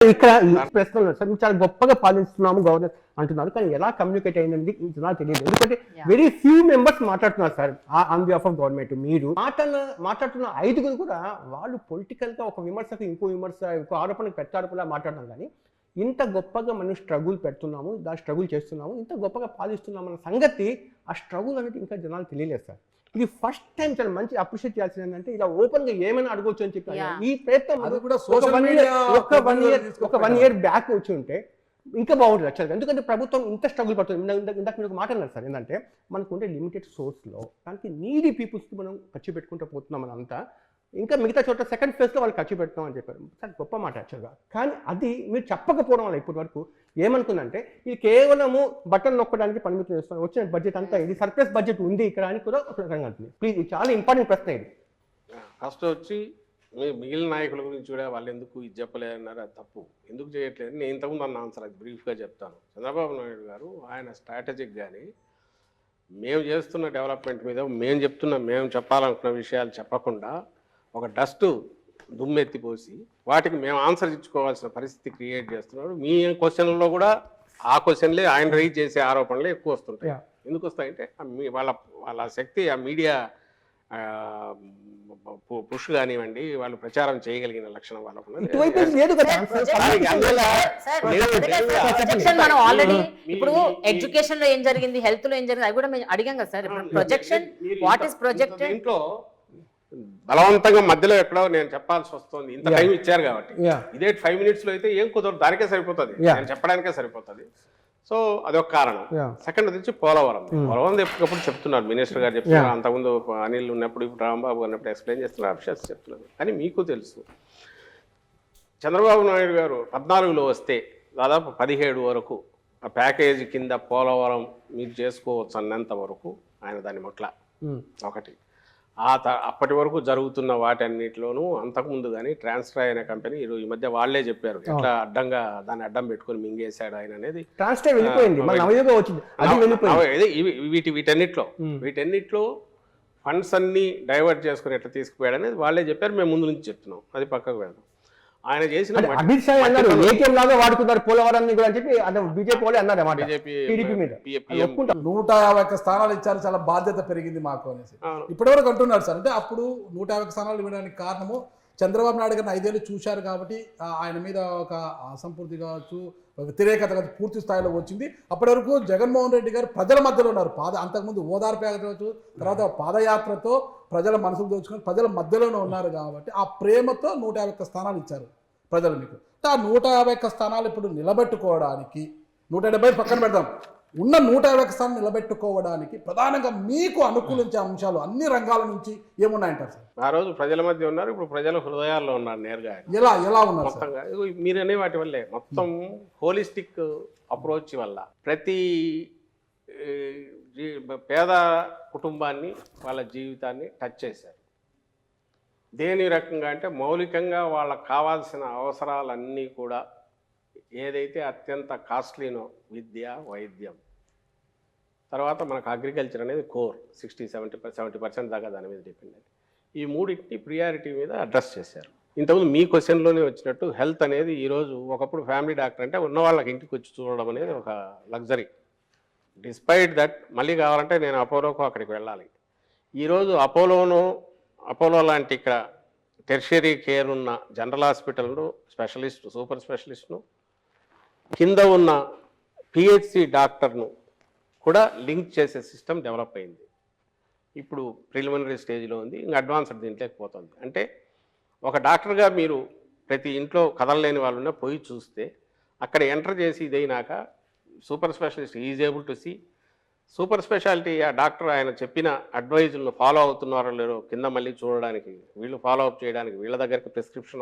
ఇక్కడ ప్రశ్నలు సార్ చాలా గొప్పగా పాలిస్తున్నాము గవర్నర్ అంటున్నారు, కానీ ఎలా కమ్యూనికేట్ అయిందండి నాకు తెలియదు. ఎందుకంటే వెరీ ఫ్యూ మెంబర్స్ మాట్లాడుతున్నారు sir on behalf of government. మీరు మాట్లాడుతున్న 5 కూడా వాళ్ళు పొలిటికల్ గా ఒక విమర్శకు ఇంకో ఆరోపణకు ప్రత్యారోపణలా మాట్లాడడం, కానీ ఇంత గొప్పగా మనం స్ట్రగుల్ పెడుతున్నాము, స్ట్రగుల్ చేస్తున్నాము, ఇంత గొప్పగా పాలిస్తున్నాము అన్న సంగతి, ఆ స్ట్రగుల్ అనేది ఇంకా జనాలు తెలియలేదు సార్. ఇది ఫస్ట్ టైం చాలా మంచి అప్రిషియేట్ చేయాల్సింది ఏంటంటే ఇలా ఓపెన్ గా ఏమైనా అడగొచ్చు అని చెప్పి ఈ ప్రయత్నం ఒక 1 year బ్యాక్ వచ్చి ఉంటే ఇంకా బాగుంటుంది యాక్చువల్గా. ఎందుకంటే ప్రభుత్వం ఇంత స్ట్రగుల్ పడుతుంది. ఇందాక మీరు ఒక మాట అన్నారు సార్, ఏంటంటే మనకు ఉండే లిమిటెడ్ సోర్స్లో దానికి నీడీ పీపుల్స్కి మనం ఖర్చు పెట్టుకుంటూ పోతున్నాం అని అంతా, ఇంకా మిగతా చోట సెకండ్ ఫేజ్లో వాళ్ళు ఖర్చు పెడతాం అని చెప్పారు. చాలా గొప్ప మాట యాక్చువల్గా. కానీ అది మీరు చెప్పకపోవడం వల్ల ఇప్పటి వరకు ఏమనుకుందంటే ఇది కేవలము బటన్ నొక్కడానికి పరిమితం చేస్తాం, వచ్చిన బడ్జెట్ అంతా ఇది సర్ప్లస్ బడ్జెట్ ఉంది ఇక్కడ అని కూడా ఒక రకంగా అంటుంది. ప్లీజ్, ఇది చాలా ఇంపార్టెంట్ ప్రశ్న ఇది. ఫస్ట్ వచ్చి మిగిలిన నాయకుల గురించి కూడా వాళ్ళు ఎందుకు ఇది చెప్పలేదన్నారు, అది తప్పు. ఎందుకు చేయట్లేదు నేను ఇంతకుముందు అన్న ఆన్సర్ అది బ్రీఫ్గా చెప్తాను. చంద్రబాబు నాయుడు గారు ఆయన స్ట్రాటజిక్ కానీ మేము చేస్తున్న డెవలప్మెంట్ మీద మేము చెప్పాలనుకున్న విషయాలు చెప్పకుండా ఒక డస్ట్ దుమ్మెత్తిపోసి వాటికి మేము ఆన్సర్ ఇచ్చుకోవాల్సిన పరిస్థితి క్రియేట్ చేస్తున్నాడు. మీ క్వశ్చన్లో కూడా ఆ క్వశ్చన్లే ఆయన రైజ్ చేసే ఆరోపణలే ఎక్కువ వస్తుంటాయి. ఎందుకు వస్తాయంటే వాళ్ళ శక్తి ఆ మీడియా పుష్ కానివ్వండి, వాళ్ళు ప్రచారం చేయగలిగిన లక్షణం వాళ్ళకు. ఇప్పుడు ఎడ్యుకేషన్ లో ఏం జరిగింది, హెల్త్ లో ఏం జరిగింది, అది కూడా మేము అడిగాం కదా sir. Projection what is projected, ఇంట్లో బలవంతంగా మధ్యలో ఎక్కడో నేను చెప్పాల్సి వస్తుంది. ఇంత టైం ఇచ్చారు కాబట్టి ఇదే 5 minutes లో అయితే ఏం కుదరదు, దానికే సరిపోతుంది, నేను చెప్పడానికే సరిపోతుంది. సో అదొక కారణం. సెకండ్ వచ్చి పోలవరం ఎప్పటికప్పుడు చెప్తున్నారు, మినిస్టర్ గారు చెప్తున్నారు, అంతకుముందు అనిల్ ఉన్నప్పుడు, ఇప్పుడు రాంబాబు ఉన్నప్పుడు ఎక్స్ప్లెయిన్ చేస్తున్నారు, అఫిషియల్స్ చెప్తున్నారు. కానీ మీకు తెలుసు చంద్రబాబు నాయుడు గారు 14లో వస్తే దాదాపు 17 వరకు ఆ ప్యాకేజీ కింద పోలవరం మీరు చేసుకోవచ్చు అన్నంత వరకు ఆయన దాన్ని మొట్ల ఒకటి. అప్పటి వరకు జరుగుతున్న వాటన్నిటిలోనూ అంతకుముందు కానీ ట్రాన్స్ఫర్ అయిన కంపెనీ ఈ మధ్య వాళ్లే చెప్పారు ఎట్లా అడ్డంగా దాన్ని అడ్డం పెట్టుకుని మింగేశాడు ఆయన అనేది. వీటన్నిటిలో ఫండ్స్ అన్ని డైవర్ట్ చేసుకుని ఎట్లా తీసుకుపోయాడు అనేది వాళ్ళే చెప్పారు. మేము ముందు నుంచి చెప్తున్నాం, అది పక్కకు వెళ్దాం. ఆయన చేసిన అమిత్ షా అన్నారు ఏటీఎం లాగా వాడుకున్నారు పోలవరాన్ని కూడా అని చెప్పి బీజేపీ వాళ్ళు అన్నారు. బీజేపీ మీద 151 స్థానాలు ఇచ్చారు, చాలా బాధ్యత పెరిగింది మాకు అనేసి ఇప్పటివరకు అంటున్నారు సార్. అంటే అప్పుడు 150 స్థానాలు ఇవ్వడానికి కారణము చంద్రబాబు నాయుడు గారిని 5 ఏళ్ళు చూశారు కాబట్టి ఆయన మీద ఒక అసంపూర్తి కావచ్చు, వ్యతిరేకత కావచ్చు పూర్తి స్థాయిలో వచ్చింది. అప్పటి వరకు జగన్మోహన్ రెడ్డి గారు ప్రజల మధ్యలో ఉన్నారు. అంతకుముందు ఓదార్పు కావచ్చు, తర్వాత పాదయాత్రతో ప్రజల మనసులు దోచుకొని ప్రజల మధ్యలోనే ఉన్నారు కాబట్టి ఆ ప్రేమతో 151 స్థానాలు ఇచ్చారు ప్రజలు మీకు. ఆ 151 స్థానాలు ఇప్పుడు నిలబెట్టుకోవడానికి 170 పక్కన పెడదాం, ఉన్న 150 స్థానాలు నిలబెట్టుకోవడానికి ప్రధానంగా మీకు అనుకూలించే అంశాలు అన్ని రంగాల నుంచి ఏమున్నాయంటారు సార్? ఆ రోజు ప్రజల మధ్య ఉన్నారు, ఇప్పుడు ప్రజల హృదయాల్లో ఉన్నారు నేరుగా. ఎలా ఉన్నారు మొత్తంగా మీరనే వాటి వల్లే మొత్తం హోలిస్టిక్ అప్రోచ్ వల్ల ప్రతి పేద కుటుంబాన్ని వాళ్ళ జీవితాన్ని టచ్ చేశారు. దేని రకంగా అంటే మౌలికంగా వాళ్ళకు కావాల్సిన అవసరాలన్నీ కూడా ఏదైతే అత్యంత కాస్ట్లీనో విద్య, వైద్యం, తర్వాత మనకు అగ్రికల్చర్ అనేది కోర్ 60-70% దాకా దాని మీద డిపెండ్ అయ్యి ఈ మూడింటిని ప్రియారిటీ మీద అడ్రస్ చేశారు. ఇంతకుముందు మీ క్వశ్చన్లోనే వచ్చినట్టు హెల్త్ అనేది ఈరోజు ఒకప్పుడు ఫ్యామిలీ డాక్టర్ అంటే ఉన్న వాళ్ళకి ఇంటికి వచ్చి చూడడం అనేది ఒక లగ్జరీ. డిస్పైట్ దట్ మళ్ళీ కావాలంటే నేను అపోలోకు అక్కడికి వెళ్ళాలి. ఈరోజు అపోలో లాంటి ఇక్కడ టెర్షియరీ కేర్ ఉన్న జనరల్ హాస్పిటల్ను స్పెషలిస్ట్, సూపర్ స్పెషలిస్ట్ను కింద ఉన్న పిహెచ్సి డాక్టర్ను కూడా లింక్ చేసే సిస్టమ్ డెవలప్ అయింది. ఇప్పుడు ప్రిలిమినరీ స్టేజ్లో ఉంది, ఇంకా అడ్వాన్స్డ్ దీంట్లోకి పోతుంది. అంటే ఒక డాక్టర్గా మీరు ప్రతి ఇంట్లో కదలలేని వాళ్ళున్నా పోయి చూస్తే అక్కడ ఎంటర్ చేసి ఇదైనాక super specialist is able to see super speciality. ఆ డాక్టర్ ఆయన చెప్పిన అడ్వైజులను ఫాలో అవుతున్నారో లేదో కింద మళ్ళీ చూడడానికి, వీళ్ళు ఫాలో అప్ చేయడానికి, వీళ్ళ దగ్గరికి ప్రిస్క్రిప్షన్